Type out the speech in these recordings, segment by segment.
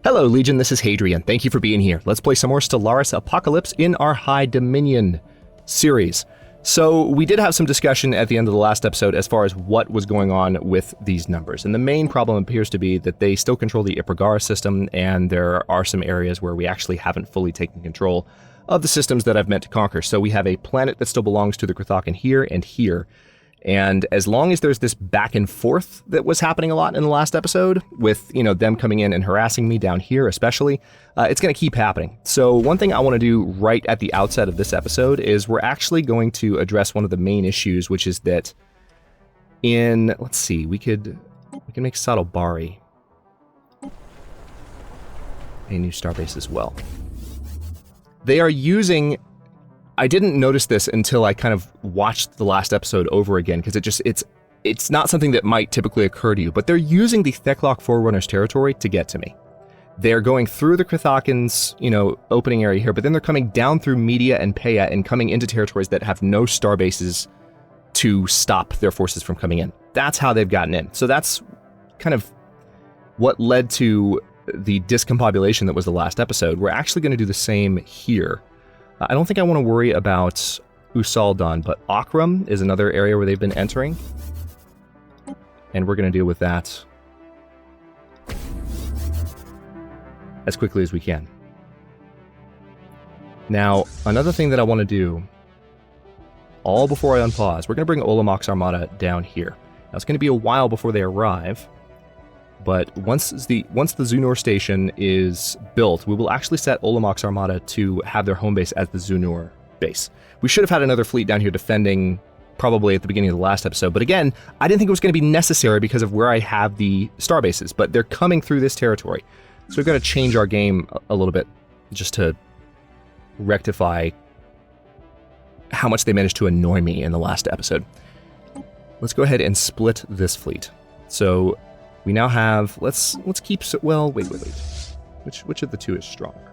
Hello, Legion, this is Hadrian. Thank you for being here. Let's play some more Stellaris Apocalypse in our High Dominion series. So, we did have some discussion at the end of the last episode as far as what was going on with these numbers. And the main problem appears to be that they still control the Ipagara system, and there are some areas where we actually haven't fully taken control of the systems that I've meant to conquer. So we have a planet that still belongs to the Krathakan here and here. And as long as there's this back and forth that was happening a lot in the last episode with, them coming in and harassing me down here especially, it's going to keep happening. So one thing I want to do right at the outset of this episode is we're actually going to address one of the main issues, which is that let's see, we can make Sadobari a new starbase as well. They are using... I didn't notice this until I kind of watched the last episode over again, because it's not something that might typically occur to you, but they're using the Theklock Forerunners territory to get to me. They're going through the Krathakan's, opening area here, but then they're coming down through Media and Peya and coming into territories that have no star bases to stop their forces from coming in. That's how they've gotten in. So that's kind of what led to the discombobulation that was the last episode. We're actually going to do the same here. I don't think I want to worry about Usaldan, but Akram is another area where they've been entering. And we're going to deal with that as quickly as we can. Now, another thing that I want to do, all before I unpause, we're going to bring Olamak's Armada down here. Now, it's going to be a while before they arrive, but once the Zunur station is built, we will actually set Olamak's Armada to have their home base as the Zunur base. We should have had another fleet down here defending probably at the beginning of the last episode, but again, I didn't think it was going to be necessary because of where I have the star bases, but they're coming through this territory. So we've got to change our game a little bit just to rectify how much they managed to annoy me in the last episode. Let's go ahead and split this fleet. So we now have, let's keep, well, wait. Which of the two is stronger?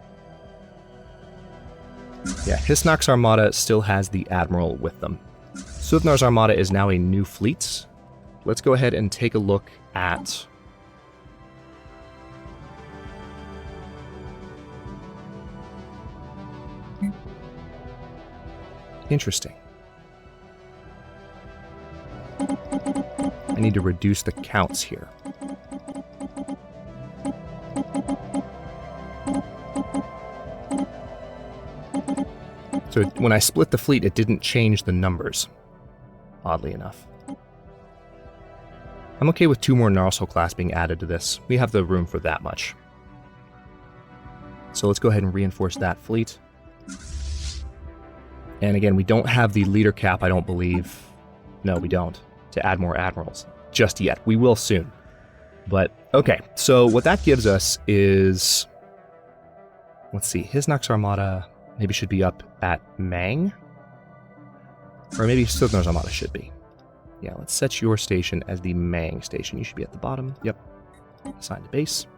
Yeah, Hisnak's Armada still has the Admiral with them. Suthnar's Armada is now a new fleet. Let's go ahead and take a look at... Interesting. I need to reduce the counts here. So when I split the fleet, it didn't change the numbers, oddly enough. I'm okay with 2 more Narsal class being added to this. We have the room for that much. So let's go ahead and reinforce that fleet. And again, we don't have the leader cap, I don't believe. No, we don't. To add more admirals just yet. We will soon. But, okay. So what that gives us is... Let's see. Hisnak's Armada maybe should be up at Mang? Or maybe Suthnar's Armada should be. Yeah, let's set your station as the Mang station. You should be at the bottom. Yep. Assign to base.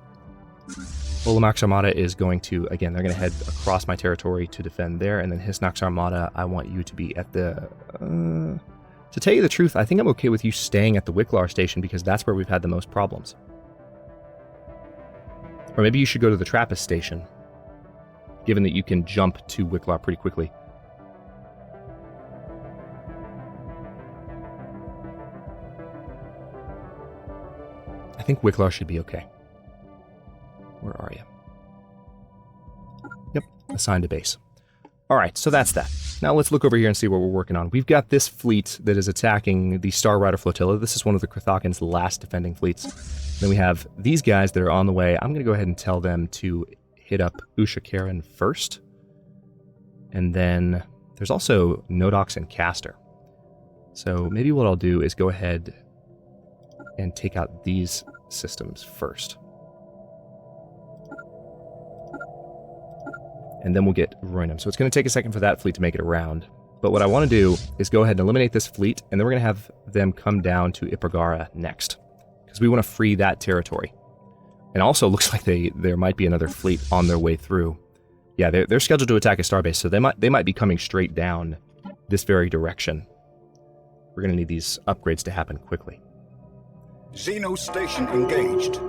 Olamak's Armada is going to, again, they're going to head across my territory to defend there, and then Hisnak's Armada, I want you to be at the... to tell you the truth, I think I'm okay with you staying at the Wicklar station because that's where we've had the most problems. Or maybe you should go to the Trappist station, given that you can jump to Wicklar pretty quickly. I think Wicklar should be okay. Where are you? Yep, assigned to base. Alright, so that's that. Now let's look over here and see what we're working on. We've got this fleet that is attacking the Star Rider Flotilla. This is one of the Krathakan's last defending fleets. Then we have these guys that are on the way. I'm going to go ahead and tell them to hit up Ushakaran first. And then there's also Nodox and Castor. So maybe what I'll do is go ahead and take out these systems first. And then we'll get Roynham. So it's going to take a second for that fleet to make it around. But what I want to do is go ahead and eliminate this fleet, and then we're going to have them come down to Ipagara next. Because we want to free that territory. And also looks like there might be another fleet on their way through. Yeah, they're scheduled to attack a starbase, so they might be coming straight down this very direction. We're going to need these upgrades to happen quickly. Xeno station engaged.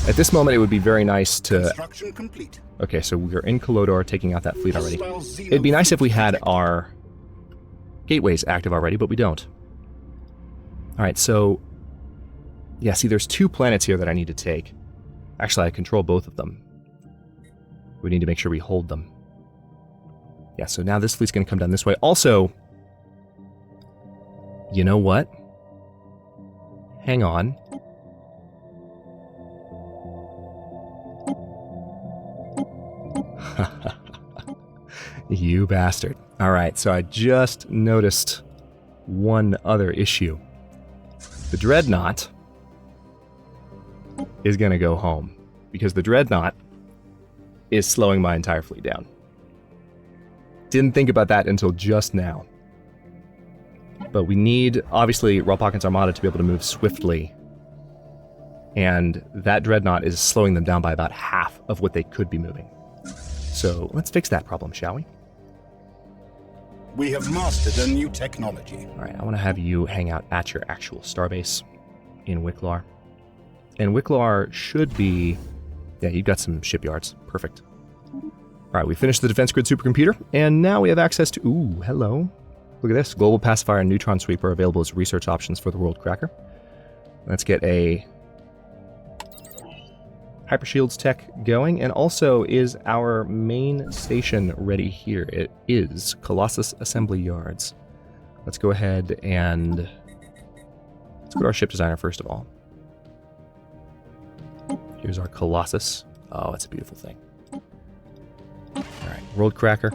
At this moment, it would be very nice to... Construction complete. Okay, so we're in Kolodor, taking out that fleet already. Hostile It'd be nice if we had detected. our gateways active already, but we don't. Alright, so... Yeah, see, there's 2 planets here that I need to take. Actually, I control both of them. We need to make sure we hold them. Yeah, so now this fleet's going to come down this way. Also, you know what? Hang on. You bastard. Alright, so I just noticed one other issue. The Dreadnought is going to go home, because the Dreadnought is slowing my entire fleet down. Didn't think about that until just now. But we need, obviously, Rolpakhan's Armada to be able to move swiftly. And that Dreadnought is slowing them down by about half of what they could be moving. So let's fix that problem, shall we? We have mastered a new technology. Alright, I want to have you hang out at your actual starbase in Wicklar. And Wicklar should be... Yeah, you've got some shipyards. Perfect. Alright, we finished the defense grid supercomputer, and now we have access to... Ooh, hello. Look at this. Global Pacifier and Neutron Sweeper are available as research options for the World Cracker. Let's get a Hypershields tech going, and also is our main station ready here? It is Colossus Assembly Yards. Let's go ahead and... Let's go to our ship designer first of all. Here's our Colossus. Oh, it's a beautiful thing. Alright, World Cracker.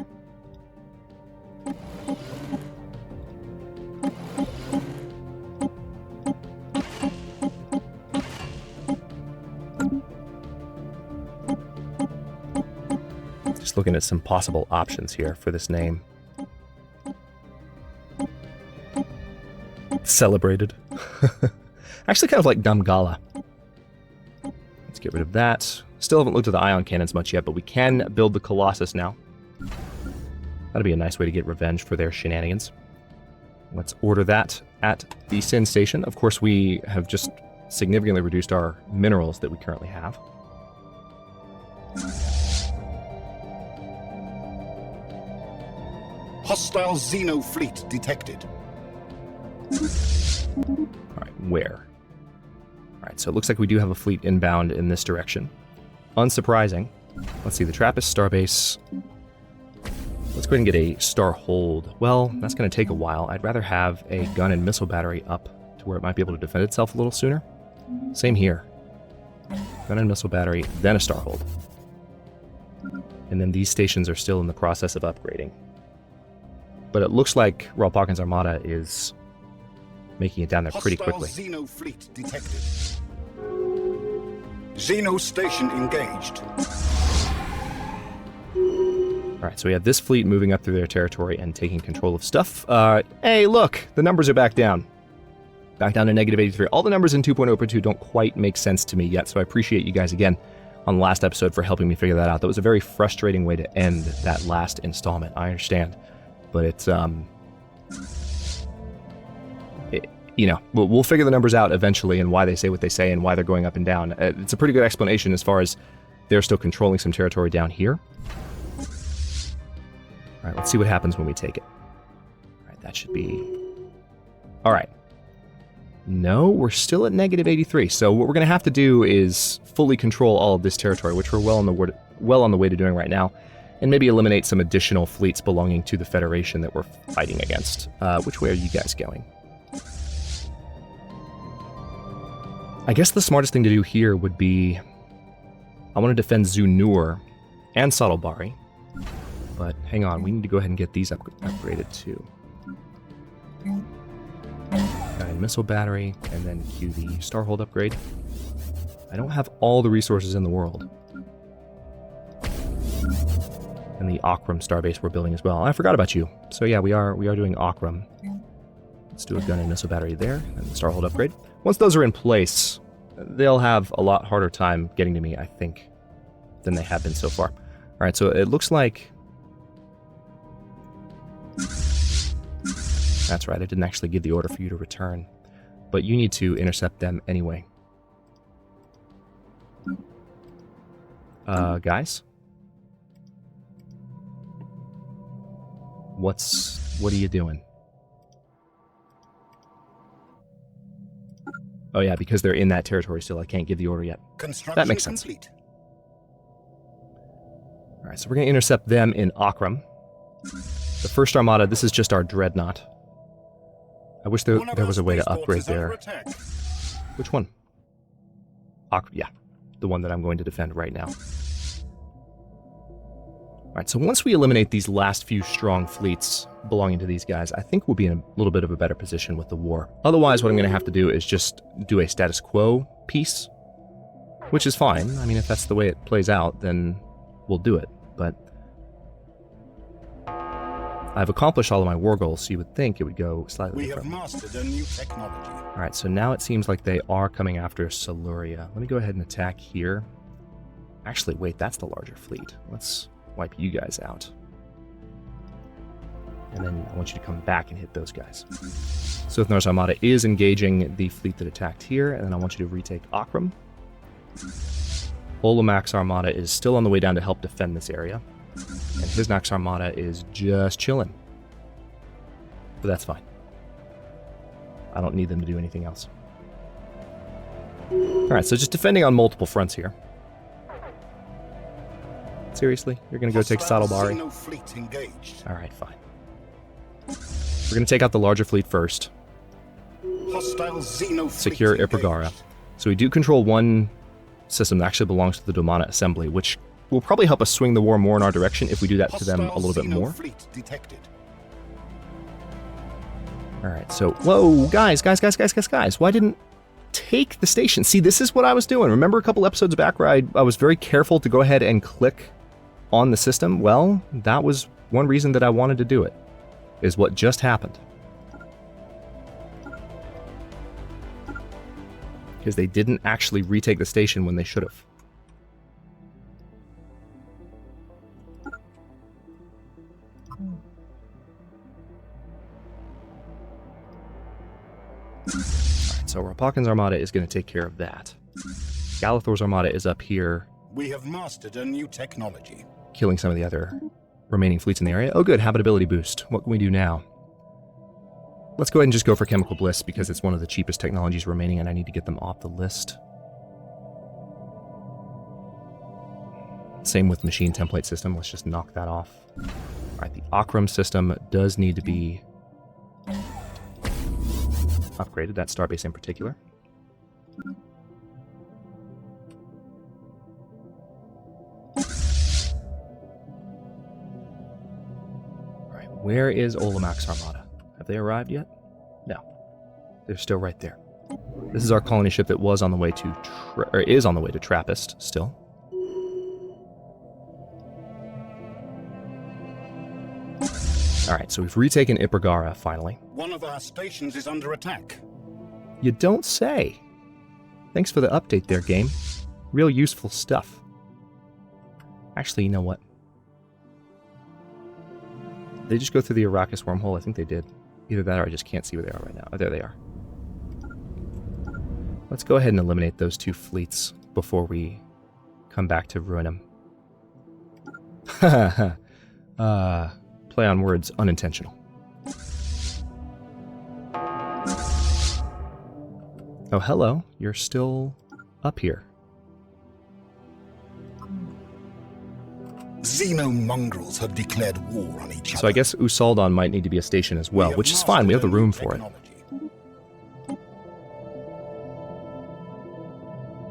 Just looking at some possible options here for this name. Celebrated. Actually kind of like Damgala. Let's get rid of that. Still haven't looked at the ion cannons much yet, but we can build the Colossus now. That'll be a nice way to get revenge for their shenanigans. Let's order that at the Sin Station. Of course, we have just significantly reduced our minerals that we currently have. Hostile Xeno fleet detected. Alright, where? Alright, so it looks like we do have a fleet inbound in this direction. Unsurprising. Let's see, the Trappist Starbase. Let's go ahead and get a Star Hold. Well, that's going to take a while. I'd rather have a gun and missile battery up to where it might be able to defend itself a little sooner. Same here. Gun and missile battery, then a Star Hold. And then these stations are still in the process of upgrading. But it looks like Rolpakhan's Armada is making it down there pretty quickly. Hostile Xeno fleet detected. Xeno station engaged. Alright, so we have this fleet moving up through their territory and taking control of stuff. Hey, look! The numbers are back down. Back down to negative 83. All the numbers in 2.0.2 don't quite make sense to me yet, so I appreciate you guys again on the last episode for helping me figure that out. That was a very frustrating way to end that last installment. I understand. But it's, you know, we'll figure the numbers out eventually and why they say what they say and why they're going up and down. It's a pretty good explanation as far as they're still controlling some territory down here. Alright, let's see what happens when we take it. Alright, that should be... Alright. No, we're still at negative 83, so what we're going to have to do is fully control all of this territory, which we're well on the way to doing right now. And maybe eliminate some additional fleets belonging to the Federation that we're fighting against. Which way are you guys going? I guess the smartest thing to do here would be... I want to defend Zunur and Saddlebari. But hang on, we need to go ahead and get these upgraded too. Got a missile battery, and then cue the Starhold upgrade. I don't have all the resources in the world. And the Akram Starbase we're building as well. I forgot about you. So yeah, we are doing Akram. Let's do a gun and missile battery there, and the Starhold upgrade. Once those are in place, they'll have a lot harder time getting to me, I think, than they have been so far. Alright, so it looks like... That's right, I didn't actually give the order for you to return. But you need to intercept them anyway. Guys? What are you doing? Oh yeah, because they're in that territory still, I can't give the order yet. That makes sense. Complete. Alright, so we're going to intercept them in Akram. The first armada, this is just our dreadnought. I wish there was a way to upgrade their... Which one? Yeah, the one that I'm going to defend right now. Alright, so once we eliminate these last few strong fleets belonging to these guys, I think we'll be in a little bit of a better position with the war. Otherwise, what I'm going to have to do is just do a status quo piece, which is fine. I mean, if that's the way it plays out, then we'll do it. But I've accomplished all of my war goals, so you would think it would go slightly differently. We have mastered a new technology. Alright, so now it seems like they are coming after Selluria. Let me go ahead and attack here. Actually, wait, that's the larger fleet. Let's wipe you guys out. And then I want you to come back and hit those guys. Sothnar's Armada is engaging the fleet that attacked here, and then I want you to retake Akram. Olamak's Armada is still on the way down to help defend this area. And Hisnak's Armada is just chilling. But that's fine. I don't need them to do anything else. Alright, so just defending on multiple fronts here. Seriously? You're going to go take Saddlebari? Alright, fine. We're going to take out the larger fleet first. Secure Ipregara. So we do control one system that actually belongs to the Domana Assembly, which will probably help us swing the war more in our direction if we do that to them a little bit more. Alright, so... Whoa, guys! Why didn't... Take the station. See, this is what I was doing. Remember a couple episodes back where I was very careful to go ahead and click on the system? Well, that was one reason that I wanted to do it. Is what just happened. Because they didn't actually retake the station when they should have. Alright, so Rapalkin's Armada is going to take care of that. Galathor's Armada is up here. We have mastered a new technology. Killing some of the other remaining fleets in the area. Oh good, habitability boost. What can we do now? Let's go ahead and just go for Chemical Bliss because it's one of the cheapest technologies remaining and I need to get them off the list. Same with Machine Template System. Let's just knock that off. Alright, the Akram system does need to be upgraded, that Starbase in particular. Alright, where is Olamak's Armada? Have they arrived yet? No. They're still right there. This is our colony ship that was on the way to is on the way to Trappist still. Alright, so we've retaken Ipregara, finally. One of our stations is under attack. You don't say. Thanks for the update there, game. Real useful stuff. Actually, you know what? Did they just go through the Arrakis wormhole? I think they did. Either that or I just can't see where they are right now. Oh, there they are. Let's go ahead and eliminate those two fleets before we come back to ruin them. Play on words, unintentional. Oh, hello. You're still up here. Xenomongrels have declared war on each other. So I guess Usaldon might need to be a station as well, which is fine. We have the room for it.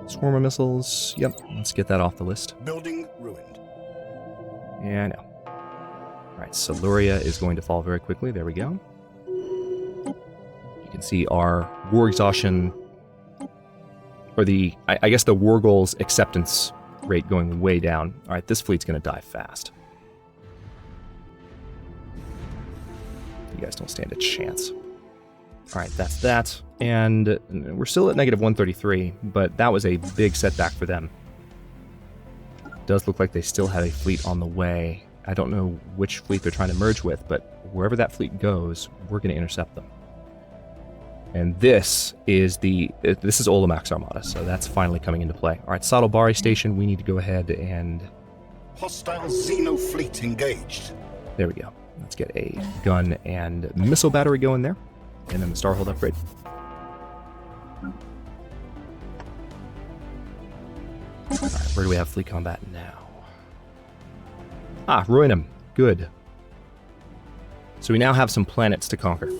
Swarmer missiles. Yep, let's get that off the list. Building ruined. Yeah, I know. Alright, Selluria is going to fall very quickly. There we go. You can see our war exhaustion, or I guess the war goals acceptance rate going way down. Alright, this fleet's going to die fast. You guys don't stand a chance. Alright, that's that. And we're still at negative 133, but that was a big setback for them. It does look like they still have a fleet on the way. I don't know which fleet they're trying to merge with, but wherever that fleet goes, we're going to intercept them. And this is Olomac's armada, so that's finally coming into play. All right, Starbase station, we need to go ahead and... Hostile Xeno fleet engaged. There we go. Let's get a gun and missile battery going there. And then the Starhold upgrade. Alright, where do we have fleet combat now? Ah, Ruinum. Good. So we now have some planets to conquer.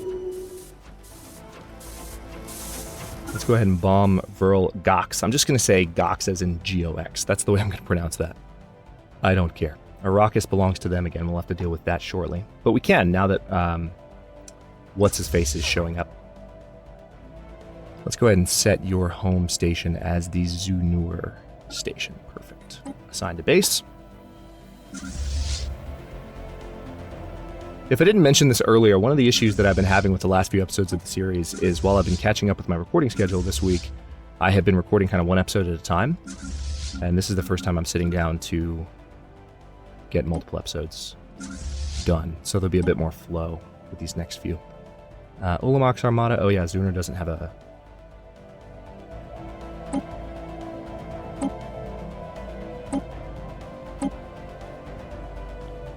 Let's go ahead and bomb Vril Gox. I'm just going to say Gox as in G-O-X. That's the way I'm going to pronounce that. I don't care. Arrakis belongs to them again. We'll have to deal with that shortly. But we can, now that What's-His-Face is showing up. Let's go ahead and set your home station as the Zunur station. Perfect. Assign to base. If I didn't mention this earlier, one of the issues that I've been having with the last few episodes of the series is while I've been catching up with my recording schedule this week, I have been recording kind of one episode at a time. And this is the first time I'm sitting down to get multiple episodes done. So there'll be a bit more flow with these next few. Olomac's armada. Oh yeah, Zunur doesn't have a...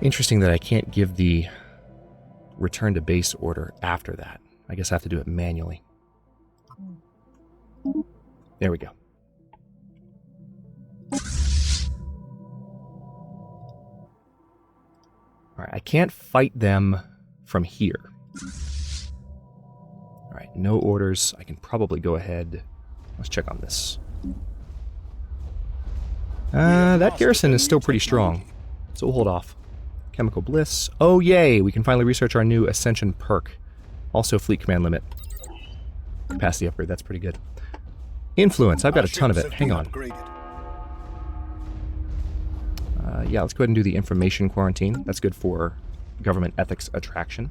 Interesting that I can't give the return to base order after that. I guess I have to do it manually. There we go. Alright, I can't fight them from here. Alright, no orders. I can probably go ahead. Let's check on this. That garrison is still pretty strong, so we'll hold off. Chemical Bliss. Oh, yay! We can finally research our new Ascension perk. Also, fleet command limit. Capacity upgrade, that's pretty good. Influence, I've got a ton of it. Hang on. Yeah, let's go ahead and do the information quarantine. That's good for government ethics attraction.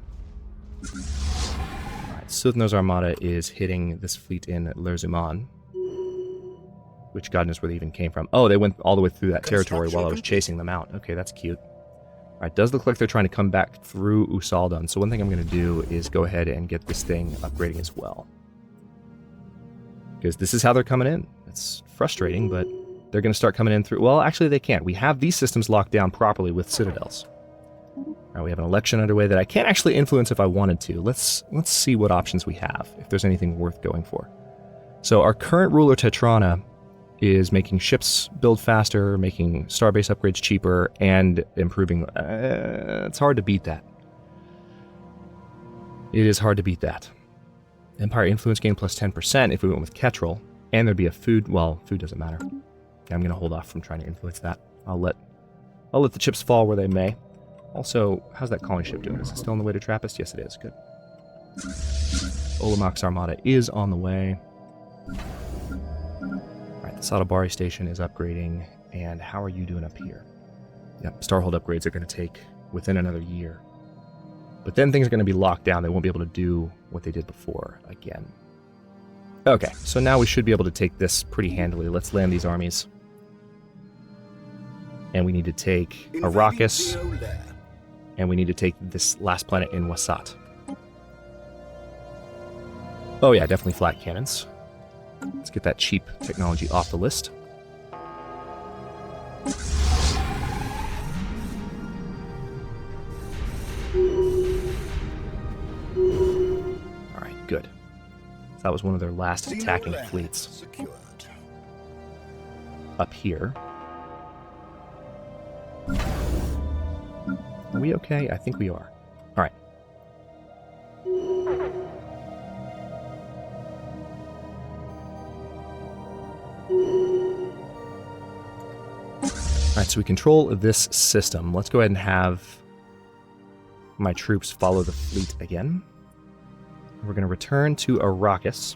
Alright, Suthnar's armada is hitting this fleet in Lerzuman. Which God knows where they even came from. Oh, they went all the way through that territory while I was chasing them out. Okay, that's cute. Alright, does look like they're trying to come back through Usaldan, so one thing I'm going to do is go ahead and get this thing upgrading as well. Because this is how they're coming in. It's frustrating, but they're going to start coming in through... Well, actually they can't. We have these systems locked down properly with citadels. Alright, we have an election underway that I can't actually influence if I wanted to. Let's see what options we have, if there's anything worth going for. So our current ruler, Tetrana, is making ships build faster, making Starbase upgrades cheaper, and improving... it's hard to beat that. It is hard to beat that. Empire influence gain plus 10% if we went with Ketrel, and there'd be a food... Well, food doesn't matter. I'm going to hold off from trying to influence that. I'll let the chips fall where they may. Also, how's that colony ship doing? Is it still on the way to Trappist? Yes, it is. Good. Olomac's armada is on the way. Alright, the Starbase station is upgrading. And how are you doing up here? Yep, Starhold upgrades are going to take within another year. But then things are going to be locked down. They won't be able to do what they did before again. Okay, so now we should be able to take this pretty handily. Let's land these armies. And we need to take Arrakis. And we need to take this last planet in Wasat. Oh yeah, definitely flat cannons. Let's get that cheap technology off the list. Alright, good. So that was one of their last attacking fleets. Up here. Are we okay? I think we are. Alright. Alright, so we control this system. Let's go ahead and have my troops follow the fleet again. We're going to return to Arrakis.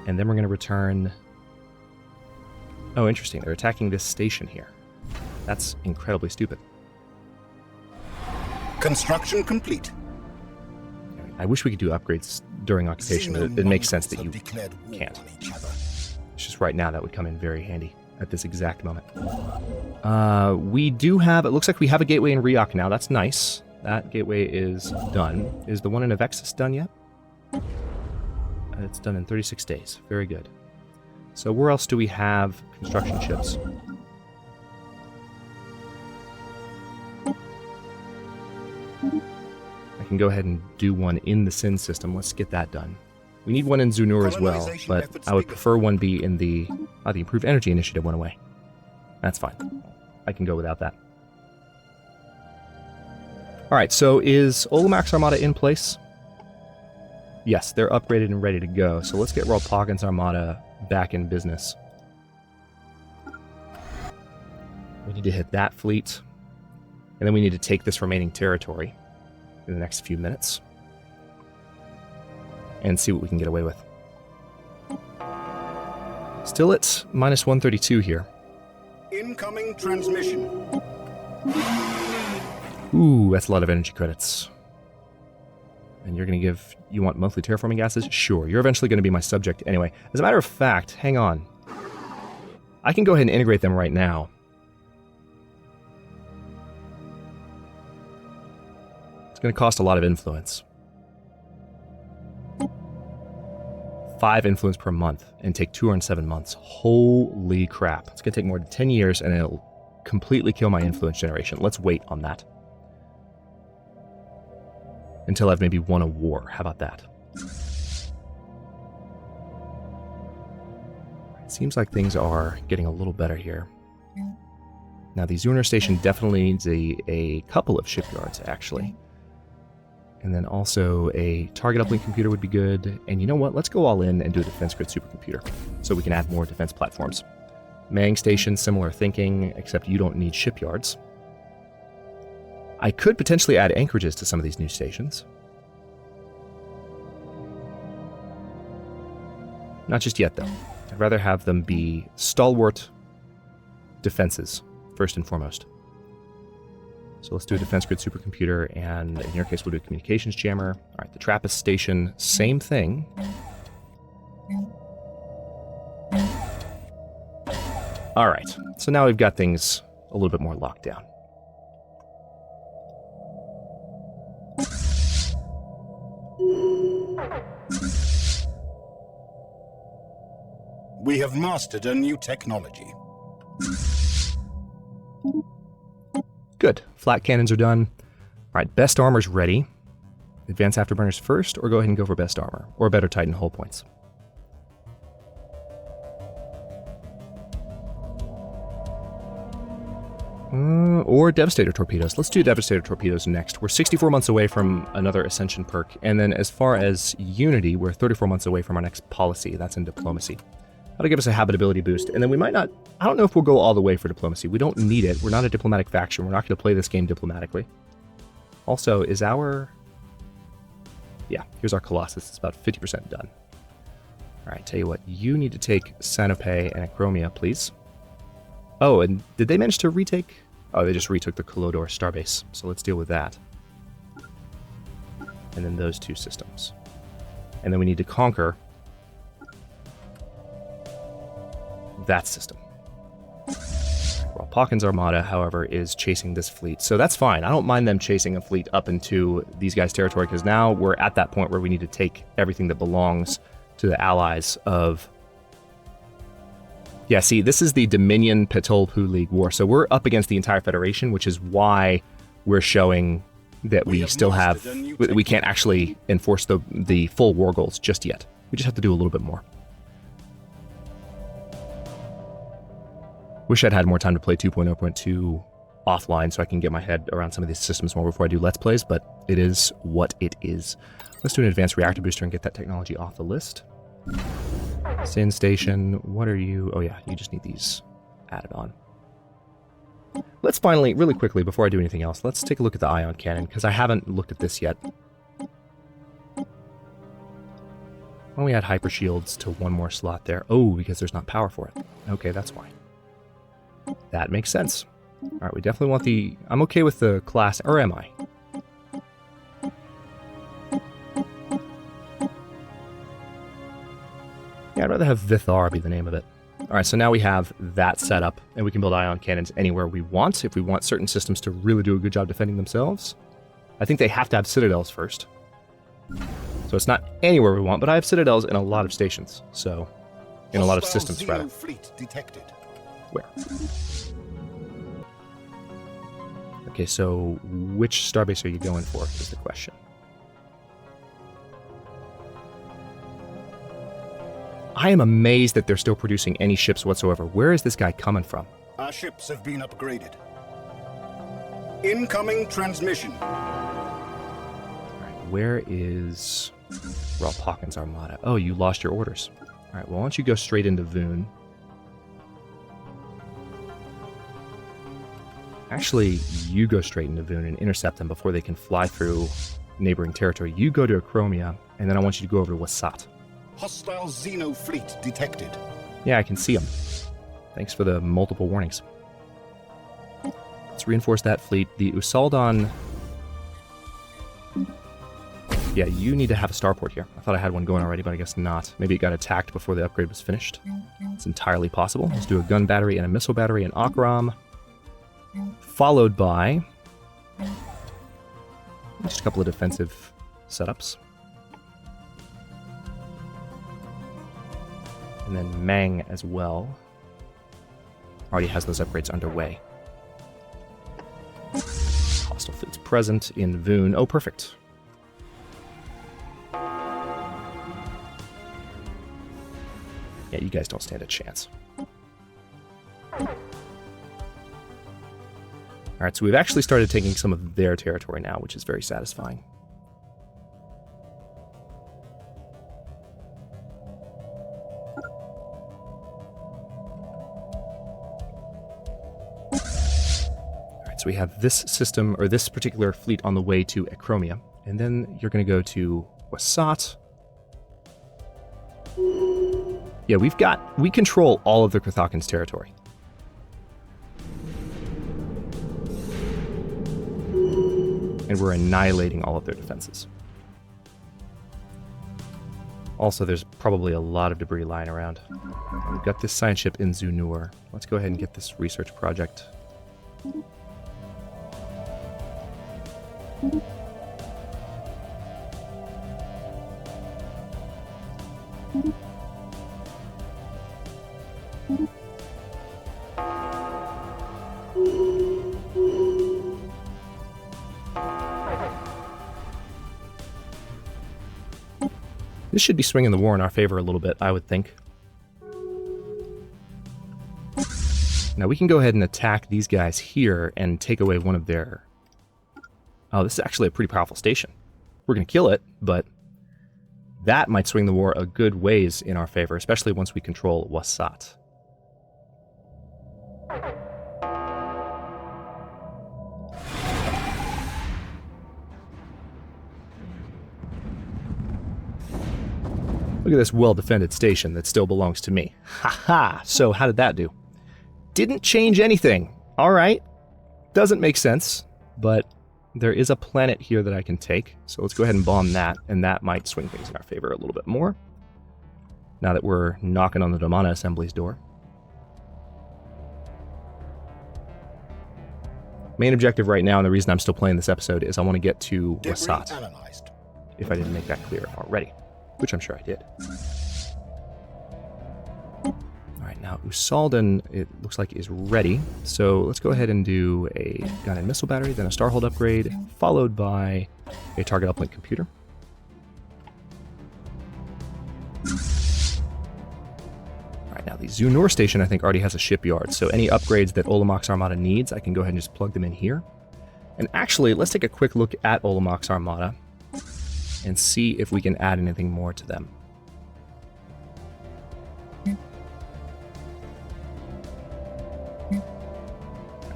And then we're going to return... Oh, interesting. They're attacking this station here. That's incredibly stupid. Construction complete. I wish we could do upgrades during occupation, but it makes sense that you can't. It's just right now that would come in very handy at this exact moment. We do have... It looks like we have a gateway in Riok now. That's nice. that gateway is done. Is the one in Avexis done yet? It's done in 36 days. Very good. So where else do we have construction ships? I can go ahead and do one in the Sin system. Let's get that done. We need one in Zunur as well, but I would prefer one be in the... Oh, the Improved Energy Initiative went away. That's fine. I can go without that. Alright, so is Olomac's Armada in place? Yes, they're upgraded and ready to go, so let's get Rolpagan's Armada back in business. We need to hit that fleet, and then we need to take this remaining territory in the next few minutes and see what we can get away with. Still at minus 132 here. Incoming transmission. Ooh, that's a lot of energy credits. And you're going to give... You want monthly terraforming gases? Sure, you're eventually going to be my subject anyway. As a matter of fact, hang on. I can go ahead and integrate them right now. It's going to cost a lot of influence. 5 influence per month and take 207 months. Holy crap. It's going to take more than 10 years and it'll completely kill my influence generation. Let's wait on that. Until I've maybe won a war. How about that? It seems like things are getting a little better here. Now, the Zunar station definitely needs a couple of shipyards, actually. And then also a target uplink computer would be good. And you know what? Let's go all in and do a defense grid supercomputer so we can add more defense platforms. Mang station, similar thinking, except you don't need shipyards. I could potentially add anchorages to some of these new stations. Not just yet, though. I'd rather have them be stalwart defenses, first and foremost. So let's do a defense grid supercomputer, and in your case, we'll do a communications jammer. All right, the Trappist station, same thing. All right, so now we've got things a little bit more locked down. We have mastered a new technology. Good. Flat cannons are done. All right, best armor's ready. Advance afterburners first, or go ahead and go for best armor, or better Titan hull points. Or Devastator torpedoes. Let's do Devastator torpedoes next. We're 64 months away from another Ascension perk, and then as far as Unity, we're 34 months away from our next policy. That's in diplomacy. That'll give us a habitability boost, and then we might not... I don't know if we'll go all the way for diplomacy. We don't need it. We're not a diplomatic faction. We're not going to play this game diplomatically. Also, is our... Yeah, here's our Colossus. It's about 50% done. All right, tell you what. You need to take Sanope and Acromia, please. Oh, and did they manage to retake... Oh, they just retook the Kolodor Starbase, so let's deal with that. And then those two systems. And then we need to conquer that system. Well, Pawkin's Armada, however, is chasing this fleet, so that's fine. I don't mind them chasing a fleet up into these guys' territory, because now we're at that point where we need to take everything that belongs to the allies of... Yeah, see, this is the Dominion Petolpu League War, so we're up against the entire Federation, which is why we're showing that we still have... We can't actually enforce the full war goals just yet. We just have to do a little bit more. Wish I'd had more time to play 2.0.2 offline so I can get my head around some of these systems more before I do Let's Plays, but it is what it is. Let's do an advanced reactor booster and get that technology off the list. Sin Station, what are you? Oh yeah, you just need these added on. Let's finally, really quickly, before I do anything else, let's take a look at the ion cannon, because I haven't looked at this yet. Why don't we add hyper shields to one more slot there? Oh, because there's not power for it. Okay, that's why. That makes sense. Alright, we definitely want the... I'm okay with the class... Or am I? Yeah, I'd rather have Vithar be the name of it. Alright, so now we have that set up, and we can build ion cannons anywhere we want. If we want certain systems to really do a good job defending themselves, I think they have to have citadels first. So it's not anywhere we want, but I have citadels in a lot of stations. So, in a lot of systems, rather. Fleet detected. Where? Okay, so which starbase are you going for is the question. I am amazed that they're still producing any ships whatsoever. Where is this guy coming from? Our ships have been upgraded. Incoming transmission. Alright, where is Ralph Hawkins' armada? Oh, you lost your orders. Alright, well, why don't you go straight into Voon? Actually, you go straight into Voon and intercept them before they can fly through neighboring territory. You go to Acromia, and then I want you to go over to Wasat. Hostile Xeno fleet detected. Yeah, I can see them. Thanks for the multiple warnings. Let's reinforce that fleet. The Usaldon... Yeah, you need to have a starport here. I thought I had one going already, but I guess not. Maybe it got attacked before the upgrade was finished. It's entirely possible. Let's do a gun battery and a missile battery in Akram. Followed by... just a couple of defensive setups. And then Mang as well. Already has those upgrades underway. Hostile fleets present in Voon. Oh, perfect. Yeah, you guys don't stand a chance. Alright, so we've actually started taking some of their territory now, which is very satisfying. We have this system, or this particular fleet on the way to Acromia. And then you're going to go to Wasat. Yeah, we control all of the Carthagins' territory. And we're annihilating all of their defenses. Also, there's probably a lot of debris lying around. We've got this science ship in Zunur. Let's go ahead and get this research project. This should be swinging the war in our favor a little bit, I would think. Now we can go ahead and attack these guys here and take away one of their... Oh, this is actually a pretty powerful station. We're going to kill it, but that might swing the war a good ways in our favor, especially once we control Wasat. Look at this well-defended station that still belongs to me. Ha-ha! So how did that do? Didn't change anything. All right. Doesn't make sense, but there is a planet here that I can take. So let's go ahead and bomb that, and that might swing things in our favor a little bit more. Now that we're knocking on the Domana Assembly's door. Main objective right now, and the reason I'm still playing this episode, is I want to get to Wasat. If I didn't make that clear already. Which I'm sure I did. Alright, now Usaldon, it looks like, is ready. So let's go ahead and do a gun and missile battery, then a Starhold upgrade, followed by a target uplink computer. Alright, now the Zunur station, I think, already has a shipyard. So any upgrades that Olomoc's Armada needs, I can go ahead and just plug them in here. And actually, let's take a quick look at Olomoc's Armada and see if we can add anything more to them.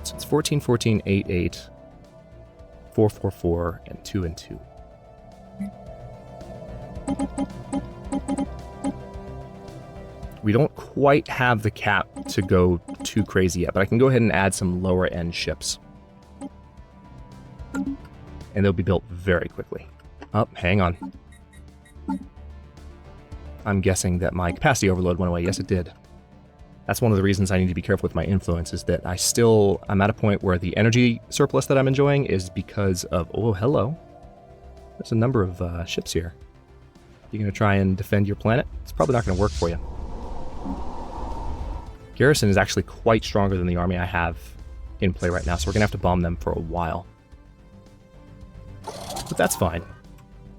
So it's 14, 14, 8, 8, 4, 4, 4, and 2 and 2. We don't quite have the cap to go too crazy yet, but I can go ahead and add some lower end ships. And they'll be built very quickly. Oh, hang on. I'm guessing that my capacity overload went away. Yes, it did. That's one of the reasons I need to be careful with my influence, is that I'm at a point where the energy surplus that I'm enjoying is because of, oh, hello. There's a number of ships here. You gonna try and defend your planet? It's probably not gonna work for you. Garrison is actually quite stronger than the army I have in play right now, so we're gonna have to bomb them for a while. But that's fine.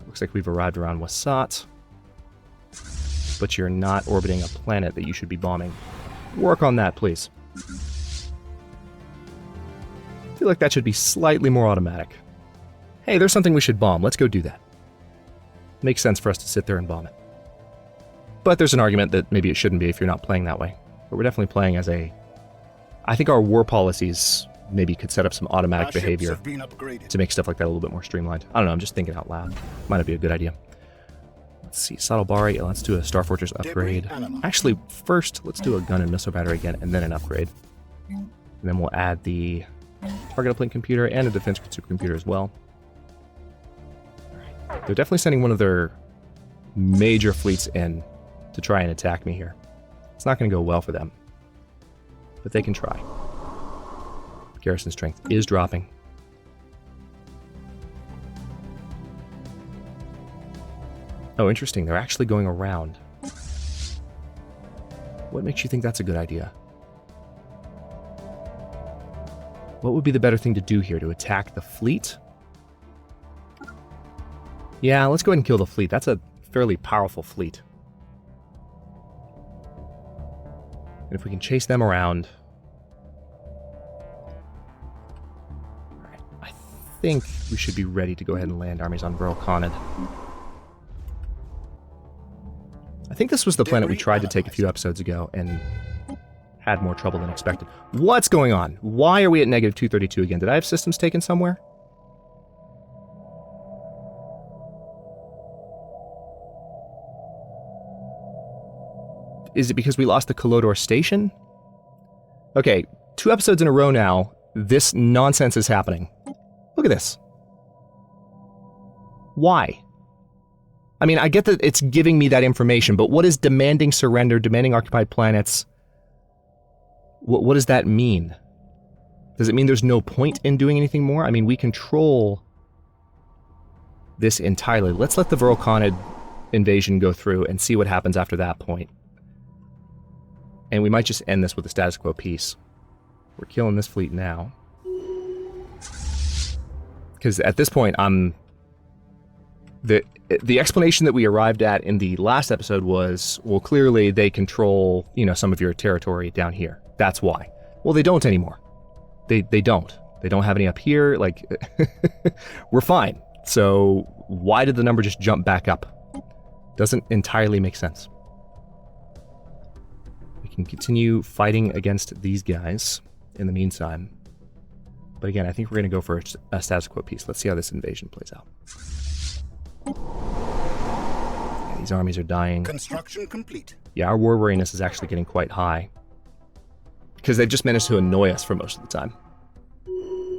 Looks like we've arrived around Wasat. But you're not orbiting a planet that you should be bombing. Work on that, please. I feel like that should be slightly more automatic. Hey, there's something we should bomb. Let's go do that. Makes sense for us to sit there and bomb it. But there's an argument that maybe it shouldn't be if you're not playing that way. But we're definitely playing as a... I think our war policies maybe could set up some automatic behavior to make stuff like that a little bit more streamlined. I don't know, I'm just thinking out loud. Might not be a good idea. Let's see, Saddlebari, let's do a Star Fortress upgrade. Actually, first, let's do a gun and missile battery again, and then an upgrade. And then we'll add the target uplink computer and a defense supercomputer as well. Right. They're definitely sending one of their major fleets in to try and attack me here. It's not going to go well for them, but they can try. Garrison strength is dropping. Oh, interesting. They're actually going around. What makes you think that's a good idea? What would be the better thing to do here? To attack the fleet? Yeah, let's go ahead and kill the fleet. That's a fairly powerful fleet. And if we can chase them around... Alright, I think we should be ready to go ahead and land armies on Verl-Khanid. I think this was the planet we tried to take a few episodes ago and had more trouble than expected. What's going on? Why are we at negative 232 again? Did I have systems taken somewhere? Is it because we lost the Kolodor station? Okay, 2 episodes in a row now, this nonsense is happening. Look at this. Why? I mean, I get that it's giving me that information, but what is demanding surrender, demanding occupied planets? What does that mean? Does it mean there's no point in doing anything more? I mean, we control this entirely. Let's let the Verl-Khanid invasion go through and see what happens after that point. And we might just end this with a status quo peace. We're killing this fleet now. Because at this point, the explanation that we arrived at in the last episode was, well, clearly they control, you know, some of your territory down here. That's why. Well, they don't anymore. They don't. They don't have any up here. Like, we're fine. So why did the number just jump back up? Doesn't entirely make sense. We can continue fighting against these guys in the meantime. But again, I think we're going to go for a status quo piece. Let's see how this invasion plays out. Yeah, these armies are dying. Construction complete. Yeah, our war weariness is actually getting quite high. Because they've just managed to annoy us for most of the time.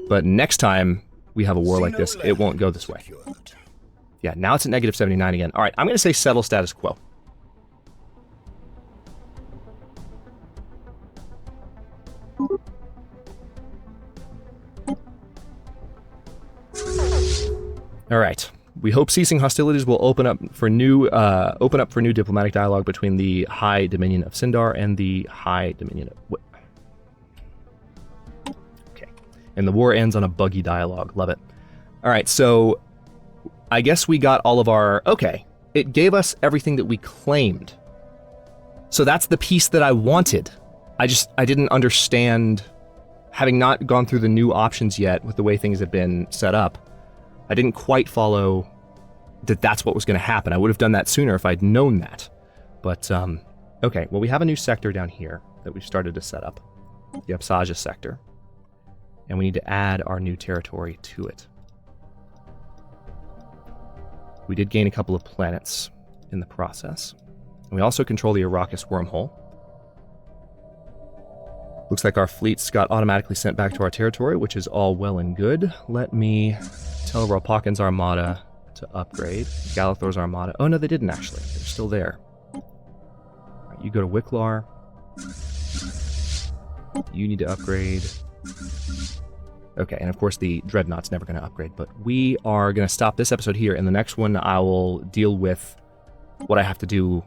But next time we have a war like this, it won't go this way. Yeah, now it's at negative 79 again. Alright, I'm going to say settle status quo. Alright. We hope ceasing hostilities will open up for new diplomatic dialogue between the High Dominion of Syndar and the High Dominion of... Okay. And the war ends on a buggy dialogue. Love it. Alright, so I guess we got all of our... Okay. It gave us everything that we claimed. So that's the piece that I wanted. I didn't understand, having not gone through the new options yet with the way things have been set up, I didn't quite follow that that's what was going to happen. I would have done that sooner if I'd known that. But, okay, well, we have a new sector down here that we've started to set up, the Absaja sector, and we need to add our new territory to it. We did gain a couple of planets in the process, and we also control the Arrakis wormhole. Looks like our fleets got automatically sent back to our territory, which is all well and good. Let me tell Rolpakin's armada to upgrade. Galathor's armada. Oh, no, they didn't actually. They're still there. All right, you go to Wicklar. You need to upgrade. Okay, and of course the Dreadnought's never going to upgrade, but we are going to stop this episode here. In the next one, I will deal with what I have to do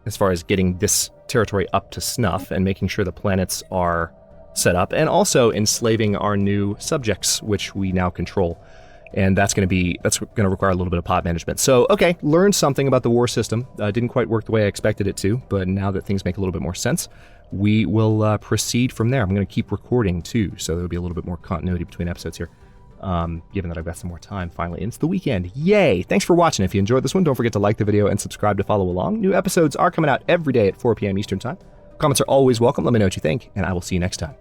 as far as getting this territory up to snuff and making sure the planets are set up, and also enslaving our new subjects, which we now control. And that's going to require a little bit of pot management. So, okay, learned something about the war system. Didn't quite work the way I expected it to, but now that things make a little bit more sense, we will proceed from there. I'm going to keep recording too, so there'll be a little bit more continuity between episodes here, given that I've got some more time finally. And it's the weekend. Yay! Thanks for watching. If you enjoyed this one, don't forget to like the video and subscribe to follow along. New episodes are coming out every day at 4 p.m. Eastern Time. Comments are always welcome. Let me know what you think, and I will see you next time.